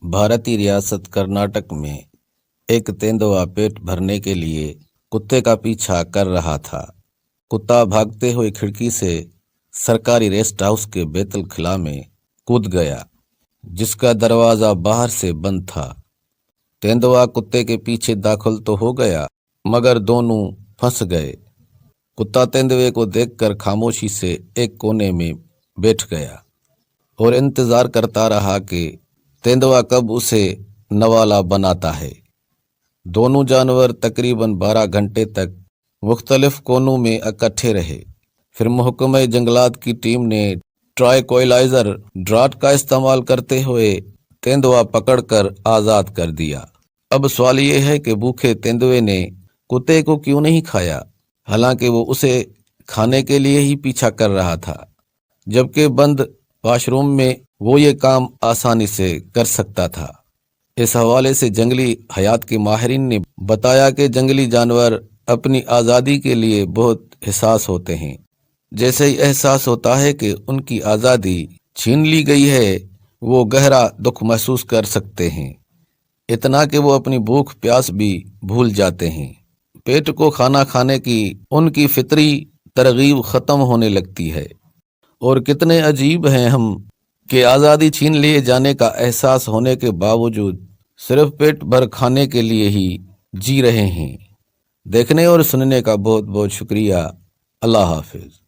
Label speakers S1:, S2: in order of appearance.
S1: بھارتی ریاست کرناٹک میں ایک تیندوا پیٹ بھرنے کے لیے کتے کا پیچھا کر رہا تھا۔ کتا بھاگتے ہوئے کھڑکی سے سرکاری ریسٹ ہاؤس کے بیت الخلا میں کود گیا، جس کا دروازہ باہر سے بند تھا۔ تیندوا کتے کے پیچھے داخل تو ہو گیا، مگر دونوں پھنس گئے۔ کتا تیندوے کو دیکھ کر خاموشی سے ایک کونے میں بیٹھ گیا اور انتظار کرتا رہا کہ تیندوا کب اسے نوالا بناتا ہے۔ دونوں جانور تقریباً 12 گھنٹے تک مختلف کونوں میں اکٹھے رہے۔ پھر محکمہ جنگلات کی ٹیم نے ٹرائیکوائلائزر ڈراٹ کا استعمال کرتے ہوئے تیندوا پکڑ کر آزاد کر دیا۔ اب سوال یہ ہے کہ بھوکے تیندوے نے کتے کو کیوں نہیں کھایا، حالانکہ وہ اسے کھانے کے لیے ہی پیچھا کر رہا تھا، جبکہ بند واش روم میں وہ یہ کام آسانی سے کر سکتا تھا۔ اس حوالے سے جنگلی حیات کے ماہرین نے بتایا کہ جنگلی جانور اپنی آزادی کے لیے بہت حساس ہوتے ہیں۔ جیسے ہی احساس ہوتا ہے کہ ان کی آزادی چھین لی گئی ہے، وہ گہرا دکھ محسوس کر سکتے ہیں، اتنا کہ وہ اپنی بھوک پیاس بھی بھول جاتے ہیں۔ پیٹ کو کھانا کھانے کی ان کی فطری ترغیب ختم ہونے لگتی ہے۔ اور کتنے عجیب ہیں ہم کہ آزادی چھین لیے جانے کا احساس ہونے کے باوجود صرف پیٹ بھر کھانے کے لیے ہی جی رہے ہیں۔ دیکھنے اور سننے کا بہت بہت شکریہ۔ اللہ حافظ۔